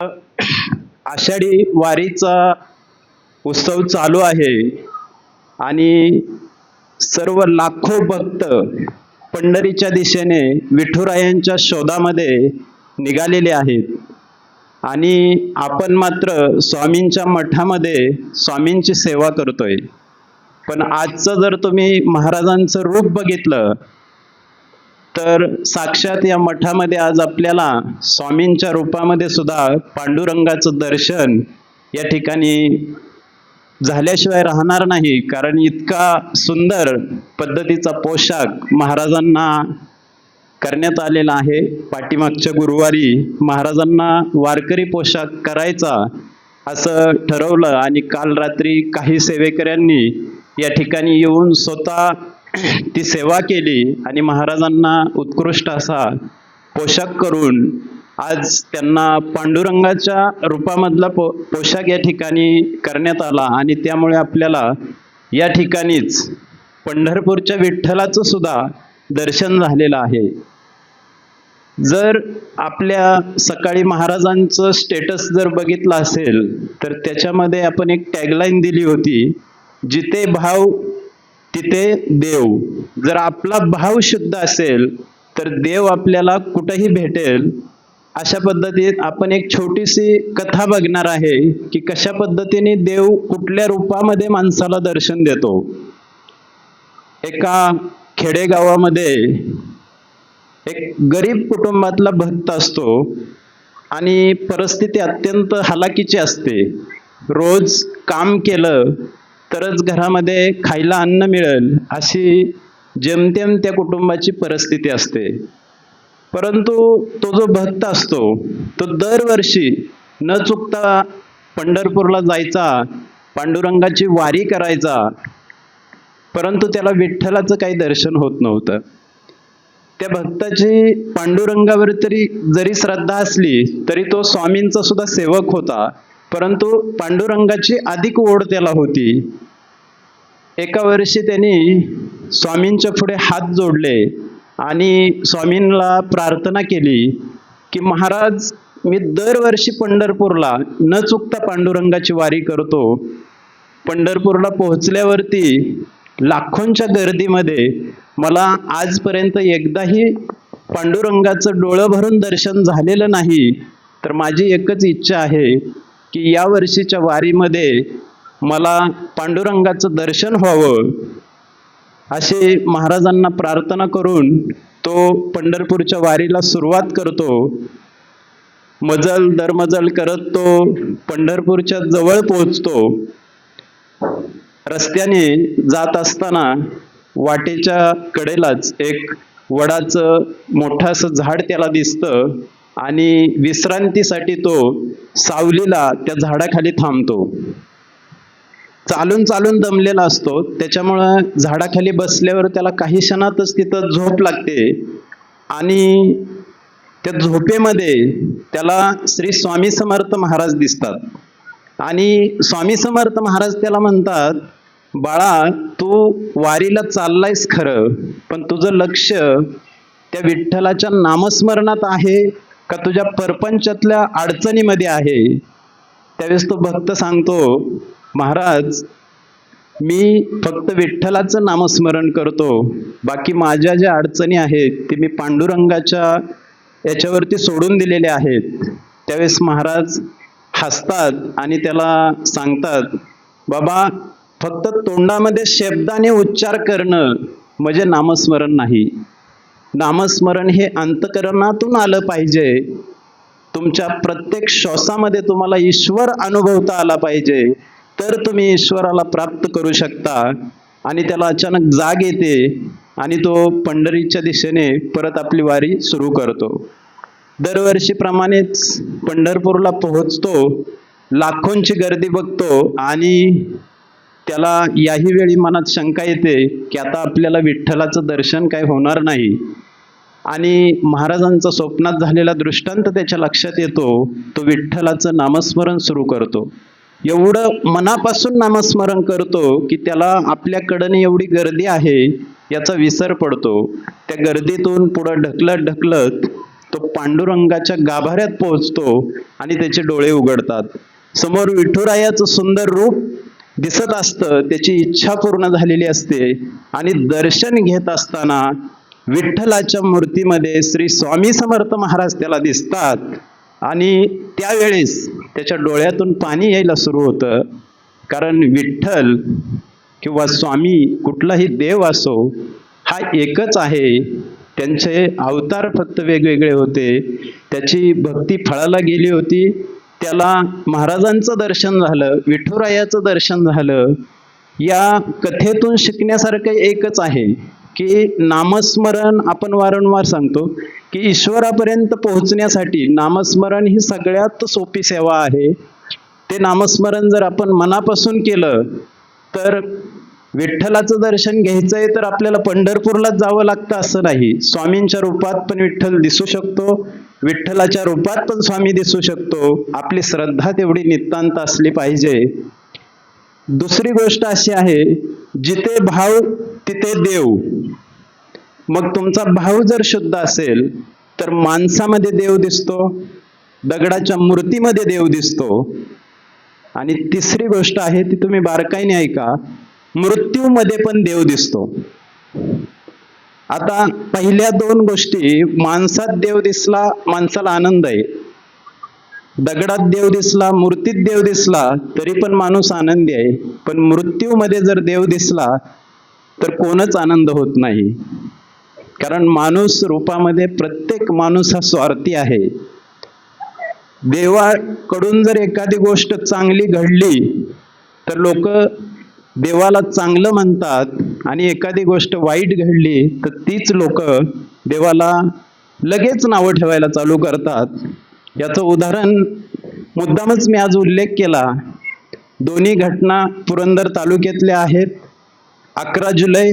आषाढी वारीचा उत्सव चालू आहे आणि सर्व लाखो भक्त पंढरीच्या दिशेने विठुरायांच्या शोधामध्ये निघालेले आहेत आणि आपण मात्र स्वामींच्या मठामध्ये स्वामींची सेवा करतोय. पण आजचं जर तुम्ही महाराजांचं रूप बघितलं तर साक्षात या मठामध्ये आज आपल्याला स्वामींच्या रूपामध्ये सुद्धा पांडुरंगाचं दर्शन या ठिकाणी झाल्याशिवाय राहणार नाही. कारण इतका सुंदर पद्धतीचा पोशाख महाराजांना करण्यात आलेला आहे. पाठीमागच्या गुरुवारी महाराजांना वारकरी पोशाख करायचा असं ठरवलं आणि काल रात्री काही सेवेकऱ्यांनी या ठिकाणी येऊन स्वतः ती सेवा केली आणि महाराजांना उत्कृष्ट असा पोशाख करून आज त्यांना पांडुरंगाच्या रूपामधला पोशाख या ठिकाणी करण्यात आला आणि त्यामुळे आपल्याला या ठिकाणीच पंढरपूरच्या विठ्ठलाचं सुद्धा दर्शन झालेलं आहे. जर आपल्या सकाळी महाराजांचं स्टेटस जर बघितलं असेल तर त्याच्यामध्ये आपण एक टॅगलाईन दिली होती, जिथे भाव तिथे देव. जर आपला भाव शुद्ध असेल तर देव आपल्याला कुठेही भेटेल. अशा पद्धतीत आपण एक छोटीशी कथा बघणार आहे की कशा पद्धतीने देव कुठल्या रूपामध्ये माणसाला दर्शन देतो. एका खेडेगावामध्ये एक गरीब कुटुंबातला भक्त असतो आणि परिस्थिती अत्यंत हालाकीची असते. रोज काम केलं तरच घरामध्ये खायला अन्न मिळेल अशी जेमतेम त्या कुटुंबाची परिस्थिती असते. परंतु तो जो भक्त असतो तो दरवर्षी न चुकता पंढरपूरला जायचा, पांडुरंगाची वारी करायचा, परंतु त्याला विठ्ठलाचं काही दर्शन होत नव्हतं. त्या भक्ताची पांडुरंगावर जरी श्रद्धा असली तरी तो स्वामींचा सुद्धा सेवक होता, परंतु पांडुरंगाची अधिक ओढ त्याला होती. एका वर्षी त्यांनी स्वामींच्या पुढे हात जोडले आणि स्वामींना प्रार्थना केली की महाराज, मी दरवर्षी पंढरपूरला न चुकता पांडुरंगाची वारी करतो. पंढरपूरला पोहोचल्यावरती लाखोंच्या गर्दीमध्ये मला आजपर्यंत एकदाही पांडुरंगाचं डोळं भरून दर्शन झालेलं नाही. तर माझी एकच इच्छा आहे की या वर्षीच्या वारीमध्ये मला पांडुरंगाचं दर्शन व्हावं. असे महाराजांना प्रार्थना करून तो पंढरपूरच्या वारीला सुरुवात करतो. मजल दरमजल करत तो पंढरपूरच्या जवळ पोहोचतो. रस्त्याने जात असताना वाटेच्या कडेलाच एक वडाचं मोठं असं झाड त्याला दिसतं आणि विश्रांतीसाठी तो सावलीला त्या झाडाखाली थांबतो. चालून चालून दमलेला असतो, त्याच्यामुळं झाडाखाली बसल्यावर त्याला काही क्षणातच तिथं झोप लागते आणि त्या झोपेमध्ये त्याला श्री स्वामी समर्थ महाराज दिसतात आणि स्वामी समर्थ महाराज त्याला म्हणतात, बाळा, तू वारीला चाललायस खरं, पण तुझं लक्ष त्या विठ्ठलाच्या नामस्मरणात आहे का तुझ्या परपंचातल्या अडचणीमध्ये आहे? त्यावेळेस तो भक्त सांगतो, महाराज, मी फक्त विठ्ठलाचं नामस्मरण करतो, बाकी माझ्या ज्या अडचणी आहेत ते मी पांडुरंगाच्या याच्यावरती सोडून दिलेले आहेत. त्यावेळेस महाराज हसतात आणि त्याला सांगतात, बाबा, फक्त तोंडामध्ये शब्दाने उच्चार करणं म्हणजे नामस्मरण नाही. नामस्मरण हे अंतःकरणातून आलं पाहिजे. तुमच्या प्रत्येक श्वासामध्ये तुम्हाला ईश्वर अनुभवता आला पाहिजे, तर तुम्ही ईश्वराला प्राप्त करू शकता. आणि त्याला अचानक जाग येते आणि तो पंढरीच्या दिशेने परत आपली वारी सुरू करतो. दरवर्षीप्रमाणेच पंढरपूरला पोहोचतो. लाखोंची गर्दी बघतो आणि त्याला याही वेळी मनात शंका येते की आता आपल्याला विठ्ठलाचं दर्शन काय होणार नाही. आणि महाराजांचा स्वप्नात झालेला दृष्टांत त्याच्या लक्षात येतो. तो विठ्ठलाचं नामस्मरण सुरू करतो. एवढं मनापासून नामस्मरण करतो की त्याला आपल्याकडं एवढी गर्दी आहे याचा विसर पडतो. त्या गर्दीतून पुढं ढकलत ढकलत तो पांडुरंगाच्या गाभाऱ्यात पोहोचतो आणि त्याचे डोळे उघडतात. समोर विठुरायाचं सुंदर रूप दिसत असतं, त्याची इच्छा पूर्ण झालेली असते आणि दर्शन घेत असताना विठ्ठलाच्या मूर्तीमध्ये श्री स्वामी समर्थ महाराज त्याला दिसतात आणि त्यावेळेस त्याच्या डोळ्यातून पाणी यायला सुरू होतं. कारण विठ्ठल किंवा स्वामी कुठलाही देव असो हा एकच आहे. त्यांचे अवतार फक्त वेगवेगळे होते. त्याची भक्ती फळाला गेली होती. त्याला महाराजांचं दर्शन झालं, विठुरायाचं दर्शन झालं. या कथेतून शिकण्यासारखं एकच आहे की नामस्मरण, आपण वारंवार सांगतो की ईश्वरापर्यंत पोहोचण्यासाठी नामस्मरण ही सगळ्यात सोपी सेवा आहे. ते नामस्मरण जर आपण मनापासून केलं तर विठ्ठलाचं दर्शन घ्यायचंय तर आपल्याला पंढरपूरलाच जावं लागतं असं नाही. स्वामींच्या रूपात पण विठ्ठल दिसू शकतो, विठ्ठलाच्या रूपात पण स्वामी दिसू शकतो. आपली श्रद्धा तेवढी नितांत असली पाहिजे. दुसरी गोष्ट अशी आहे, जिथे भाव तिथे देव. मग तुमचा भाव जर शुद्ध असेल तर माणसामध्ये देव दिसतो, दगडाच्या मूर्तीमध्ये देव दिसतो. आणि तिसरी गोष्ट आहे ती तुम्ही बारकाईने ऐका, मृत्यूमध्ये पण देव दिसतो. आता पहिल्या दोन गोष्टी, माणसात देव दिसला माणसाला आनंद आहे, दगडात देव दिसला, मूर्तीत देव दिसला तरी पण माणूस आनंदी आहे. पण मृत्यूमध्ये जर देव दिसला तर कोणच आनंद होत नाही. कारण माणूस रूपामध्ये प्रत्येक माणूस हा स्वार्थी आहे. देवाकडून जर एखादी गोष्ट चांगली घडली तर लोक देवाला चांगलं म्हणतात आणि एखादी गोष्ट वाईट घडली तर तीच लोक देवाला लगेच नावं ठेवायला चालू करतात. याचं उदाहरण मुद्दामच मी आज उल्लेख केला. दोन्ही घटना पुरंदर तालुक्यातल्या आहेत. 11 जुलै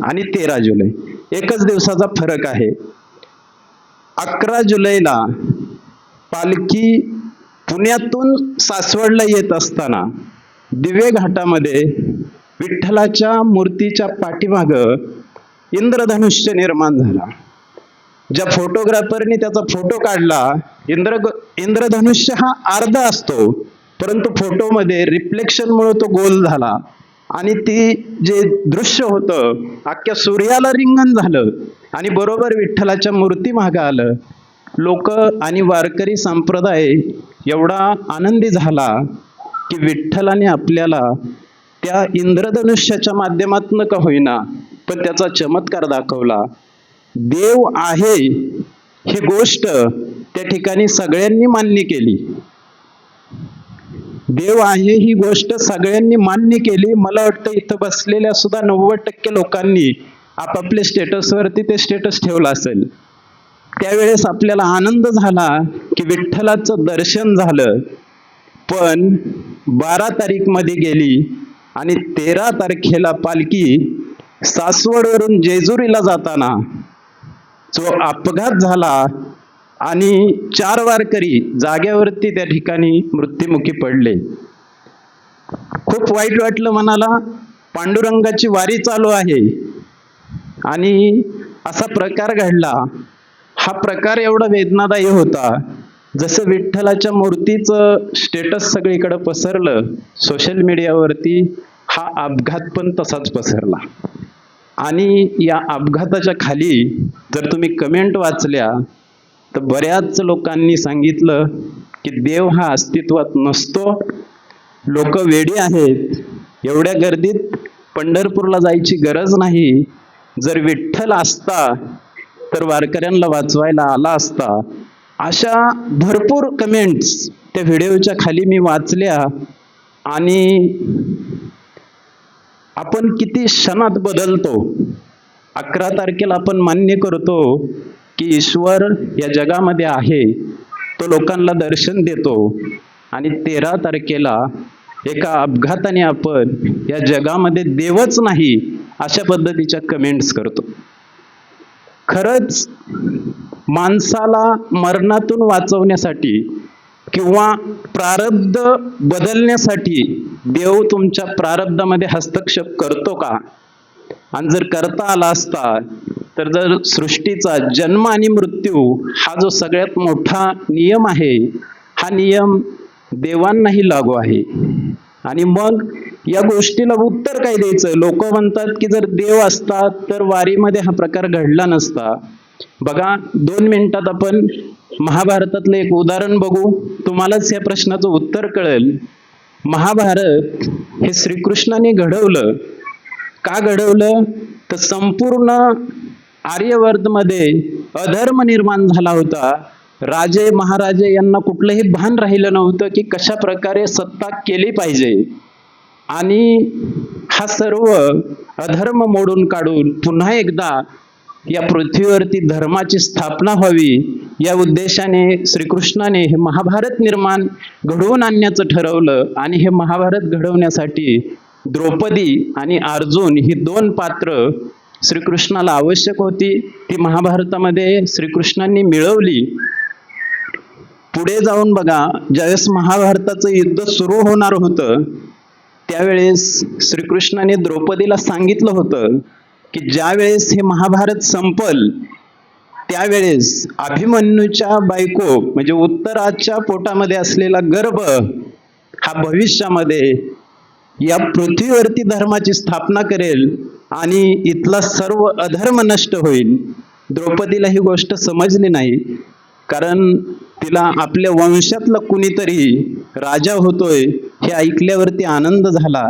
आणि 13 जुलै, एकच दिवसाचा फरक आहे. 11 जुलैला पालखी पुण्यातून सासवडला येत असताना दिवे घाटामध्ये विठ्ठलाच्या मूर्तीच्या पाठीमागं इंद्रधनुष्य निर्माण झाला. ज्या फोटोग्राफरने त्याचा फोटो काढला, इंद्रधनुष्य हा अर्धा असतो, परंतु फोटोमध्ये रिफ्लेक्शनमुळे तो गोल झाला आणि ती जे दृश्य होतं अख्ख्या सूर्याला रिंगण झालं आणि बरोबर विठ्ठलाच्या मूर्ती मागं आलं. लोक आणि वारकरी संप्रदाय एवढा आनंदी झाला की विठ्ठलाने आपल्याला त्या इंद्रधनुष्याच्या माध्यमातून का होईना पण त्याचा चमत्कार दाखवला. देव आहे ही गोष्ट त्या ठिकाणी सगळ्यांनी मान्य केली. देव आहे ही गोष्ट सगळ्यांनी मान्य केली. मला वाटतं इथं बसलेल्या सुद्धा 90% लोकांनी आपापल्या स्टेटसवरती ते स्टेटस ठेवलं असेल. त्यावेळेस आपल्याला आनंद झाला की विठ्ठलाचं दर्शन झालं. पण 12 तारीख मध्ये गेली आणि 13 तारखेला पालखी सासवडवरून जेजुरीला जाताना जो अपघात झाला आणि 4 वारकरी जाग्यावरती त्या ठिकाणी मृत्युमुखी पडले. खूप वाईट वाटलं मनाला. पांडुरंगाची वारी चालू आहे आणि असा प्रकार घडला. हा प्रकार एवढा वेदनादायी होता. जसं विठ्ठलाच्या मूर्तीचं स्टेटस सगळीकडे पसरलं सोशल मीडियावरती, हा अपघात पण तसाच पसरला. आणि या अपघाताच्या खाली जर तुम्ही कमेंट वाचल्या तर बऱ्याच लोकांनी सांगितलं की देव हा अस्तित्वात नसतो, लोक वेडी आहेत, एवढ्या गर्दीत पंढरपूरला जायची गरज नाही, जर विठ्ठल असता तर वारकऱ्यांना वाचवायला आला असता. अशा भरपूर कमेंट्स त्या व्हिडिओच्या खाली मी वाचल्या. आणि आपण किती क्षणात बदलतो. 11 तारखेला आपण मान्य करतो की ईश्वर या जगामध्ये आहे, तो लोकांना दर्शन देतो आणि 13 तारखेला एका अपघाताने आपण या जगामध्ये देवच नाही अशा पद्धतीच्या कमेंट्स करतो. खरंच माणसाला मरणातून वाचवण्यासाठी किंवा प्रारब्ध बदलण्यासाठी देव तुमच्या प्रारब्धामध्ये हस्तक्षेप करतो का? आणि जर करता आला असता तर जर सृष्टीचा जन्म आणि मृत्यू हा जो सगळ्यात मोठा नियम आहे, हा नियम देवांनाही लागू आहे. आणि मग या गोष्टीला उत्तर काय द्यायचं? लोक म्हणतात की जर देव असतात तर वारीमध्ये हा प्रकार घडला नसता. बघा, 2 मिनिटात आपण महाभारतातलं एक उदाहरण बघू, तुम्हालाच या प्रश्नाचं उत्तर कळेल. महाभारत हे श्रीकृष्णाने घडवलं. का घडवलं? तर संपूर्ण आर्यवर्तमध्ये अधर्म निर्माण झाला होता. राजे महाराजे यांना कुठलंही भान राहिलं नव्हतं की कशा प्रकारे सत्ता केली पाहिजे. आणि हा सर्व अधर्म मोडून काढून पुन्हा एकदा या पृथ्वीवरती धर्माची स्थापना व्हावी या उद्देशाने श्रीकृष्णाने हे महाभारत घडवून आणण्याचं ठरवलं. आणि हे महाभारत घडवण्यासाठी द्रौपदी आणि अर्जुन ही 2 पात्र श्रीकृष्णाला आवश्यक होती. ती महाभारतामध्ये श्रीकृष्णांनी मिळवली. पुढे जाऊन बघा, ज्यावेळेस महाभारताचं युद्ध सुरू होणार होतं त्यावेळेस श्रीकृष्णाने द्रौपदीला सांगितलं होतं की ज्यावेळेस हे महाभारत संपल त्यावेळेस अभिमन्यूच्या बायको म्हणजे उत्तराच्या पोटामध्ये असलेला गर्भ हा भविष्यामध्ये या पृथ्वीवरती धर्माची स्थापना करेल आणि इथला सर्व अधर्म नष्ट होईल. द्रौपदीला ही गोष्ट समजली नाही, कारण तिला आपल्या वंशातला कुणीतरी राजा होतोय हे ऐकल्यावरती आनंद झाला.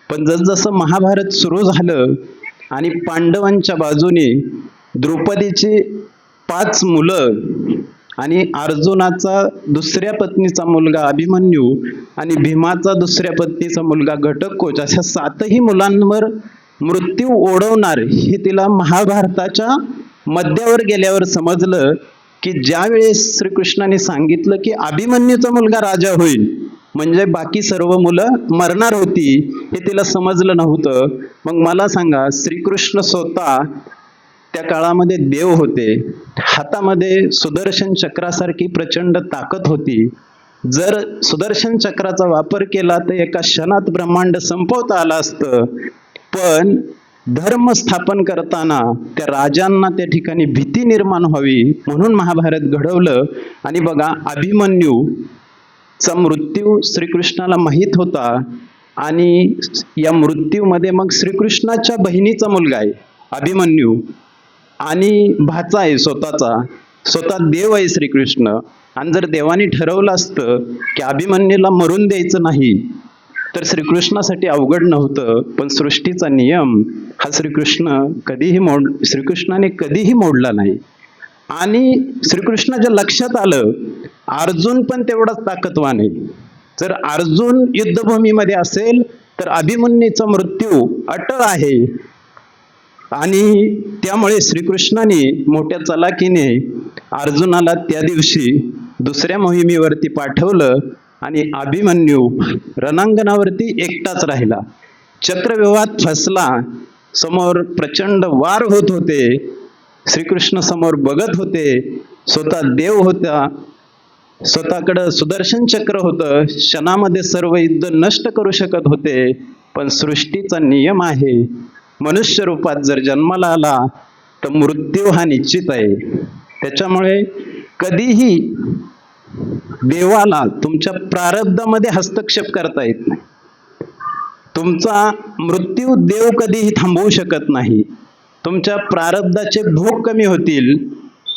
पण जसजसं महाभारत सुरू झालं आणि पांडवांच्या बाजूने द्रौपदीची 5 मुलं आणि अर्जुनाचा दुसऱ्या पत्नीचा मुलगा अभिमन्यू आणि भीमाचा दुसऱ्या पत्नीचा मुलगा घटोत्कच अशा 7ही मुलांवर मृत्यू ओढवणार हे तिला महाभारताच्या मध्यावर गेल्यावर समजलं की ज्यावेळेस श्रीकृष्णाने सांगितलं की अभिमन्यूचा मुलगा राजा होईल म्हणजे बाकी सर्व मुलं मरणार होती, हे तिला समजलं नव्हतं. मग मला सांगा, श्रीकृष्ण स्वतः त्या काळामध्ये देव होते, हातामध्ये सुदर्शन चक्रासारखी प्रचंड ताकद होती. जर सुदर्शन चक्राचा वापर केला तर एका क्षणात ब्रह्मांड संपवता आलं असतं. पण धर्म स्थापन करताना त्या राजांना त्या ठिकाणी भीती निर्माण व्हावी म्हणून महाभारत घडवलं. आणि बघा, अभिमन्यूचा मृत्यू श्रीकृष्णाला माहीत होता आणि या मृत्यूमध्ये मग श्रीकृष्णाच्या बहिणीचा मुलगा आहे अभिमन्यू आणि भाचा आहे स्वतः देव आहे श्रीकृष्ण. आणि जर देवाने ठरवलं असतं की अभिमन्यूला मरून द्यायचं नाही तर श्रीकृष्णासाठी अवघड नव्हतं. पण सृष्टीचा नियम हा श्रीकृष्णाने कधीही मोडला नाही. आणि श्रीकृष्णाच्या लक्षात आलं अर्जुन पण तेवढाच ताकदवान आहे. जर अर्जुन युद्धभूमीमध्ये असेल तर अभिमन्यूचा मृत्यू अटळ आहे. आणि त्यामुळे श्रीकृष्णाने मोठ्या चलाकीने अर्जुनाला त्या दिवशी दुसऱ्या मोहिमेवरती पाठवलं आणि अभिमन्यू रणांगणावरती एकटाच राहिला. चक्रव्यूहात फसला. समोर प्रचंड वार होत होते. श्रीकृष्ण समोर बघत होते. स्वतः देव होता, स्वतःकडं सुदर्शन चक्र होतं, क्षणामध्ये सर्व युद्ध नष्ट करू शकत होते. पण सृष्टीचा नियम आहे, मनुष्य रूपात जर जन्माला आला तर मृत्यू हा निश्चित आहे. त्याच्यामुळे कधीही देवाला तुमच्या प्रारब्धामध्ये हस्तक्षेप करता येत नाही. तुमचा मृत्यू देव कधीही थांबवू शकत नाही. तुमच्या प्रारब्धाचे भोग कमी होतील,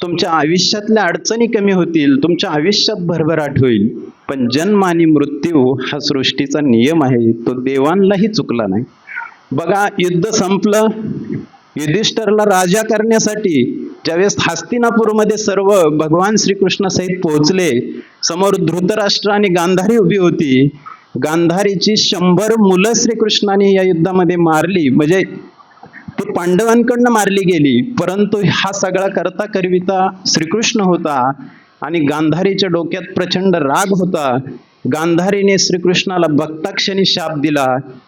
तुमच्या आयुष्यातल्या अडचणी कमी होतील, तुमच्या आयुष्यात भरभराट होईल. पण जन्म आणि मृत्यू हा सृष्टीचा नियम आहे, तो देवांनाही चुकला नाही. बघा, युद्ध संपलं. युधिष्ठिरला राजा करण्यासाठी ज्यावेळेस हस्तिनापूरमध्ये सर्व भगवान श्रीकृष्णासहित पोहोचले, समोर धृतराष्ट्र आणि गांधारी उभी होती. गांधारीची 100 मुलं श्रीकृष्णाने या युद्धामध्ये मारली, म्हणजे ती पांडवांकडनं मारली गेली. परंतु हा सगळा करता करविता श्रीकृष्ण होता आणि गांधारीच्या डोक्यात प्रचंड राग होता. गांधारीने श्रीकृष्णाला बघताक्षणी शाप दिला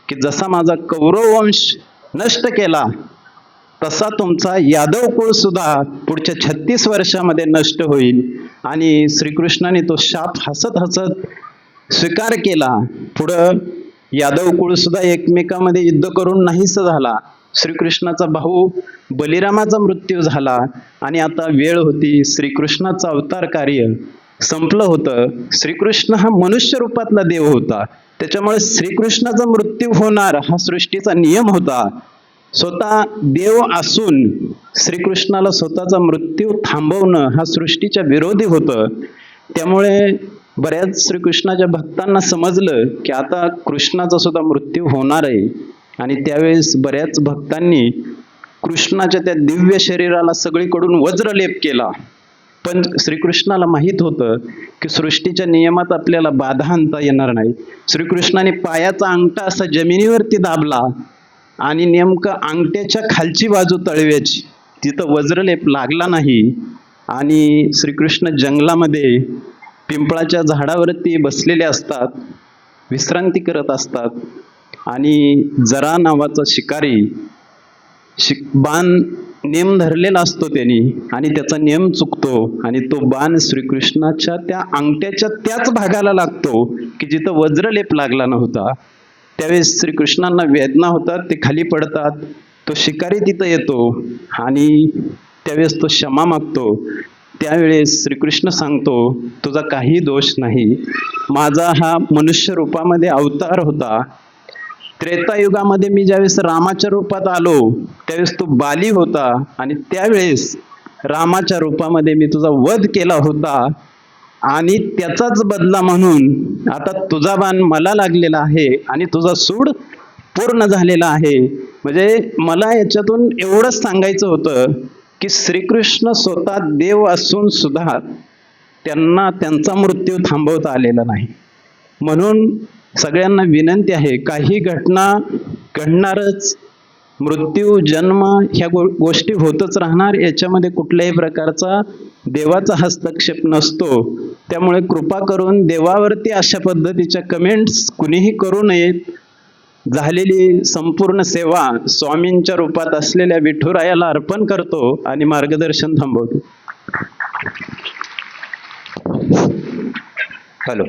की जसा माझा कौरव वंश नष्ट केला तसा तुमचा यादव कुळ सुद्धा पुढच्या 36 वर्षामध्ये नष्ट होईल. आणि श्रीकृष्णाने तो शाप हसत हसत स्वीकार केला. पुढं यादव कुळ सुद्धा एकमेकांमध्ये युद्ध करून नाहीस झाला. श्रीकृष्णाचा भाऊ बलिरामाचा मृत्यू झाला आणि आता वेळ होती, श्रीकृष्णाचं अवतार कार्य संपलं होतं. श्रीकृष्ण हा मनुष्य रूपातला देव होता, त्याच्यामुळे श्रीकृष्णाचा मृत्यू होणार हा सृष्टीचा नियम होता. स्वतः देव असून श्रीकृष्णाला स्वतःचा मृत्यू थांबवणं हा सृष्टीच्या विरोधी होतं. त्यामुळे बऱ्याच श्रीकृष्णाच्या भक्तांना समजलं की आता कृष्णाचा सुद्धा मृत्यू होणार आहे. आणि त्यावेळेस बऱ्याच भक्तांनी कृष्णाच्या त्या दिव्य शरीराला सगळीकडून वज्रलेप केला. पण श्रीकृष्णाला माहीत होतं की सृष्टीच्या नियमात आपल्याला बाधा आणता येणार नाही. श्रीकृष्णाने पायाचा अंगठा असा जमिनीवरती दाबला आणि नेमकं अंगठ्याच्या खालची बाजू तळव्याची तिथं वज्रलेप लागला नाही. आणि श्रीकृष्ण जंगलामध्ये पिंपळाच्या झाडावरती बसलेले असतात, विश्रांती करत असतात. आणि जरा नावाचा शिकारी बाण नेम धरलेला असतो त्यांनी, आणि त्याचा नेम चुकतो आणि तो बाण श्रीकृष्णाच्या त्या अंगठ्याच्या त्याच भागाला लागतो की जिथं वज्रलेप लागला नव्हता. त्यावेळेस श्रीकृष्णांना वेदना होतात, ते खाली पडतात. तो शिकारी तिथं येतो आणि त्यावेळेस तो क्षमा मागतो. त्यावेळेस श्रीकृष्ण सांगतो, तुझा काही दोष नाही, माझा हा मनुष्य रूपामध्ये अवतार होता. त्रेतायुगामध्ये मी ज्यावेळेस रामाच्या रूपात आलो त्यावेळेस तू बाली होता आणि त्यावेळेस रामाच्या रूपामध्ये मी तुझा वध केला होता आणि त्याचाच बदला म्हणून आता तुझा बाण मला लागलेला आहे आणि तुझा सूड पूर्ण झालेला आहे. म्हणजे मला याच्यातून एवढंच सांगायचं होतं की श्रीकृष्ण स्वतः देव असून सुद्धा त्यांना त्यांचा मृत्यू थांबवता आलेला नाही. म्हणून सगळ्यांना विनंती आहे, काही घटना घडणारच, मृत्यू जन्म ह्या गोष्टी होतच राहणार, याच्यामध्ये कुठल्याही प्रकारचा देवाचा हस्तक्षेप नसतो. त्यामुळे कृपा करून देवावरती अशा पद्धतीच्या कमेंट्स कुणीही करू नयेत. झालेली संपूर्ण सेवा स्वामींच्या रूपात असलेल्या विठुरायाला अर्पण करतो आणि मार्गदर्शन थांबवतो. हॅलो.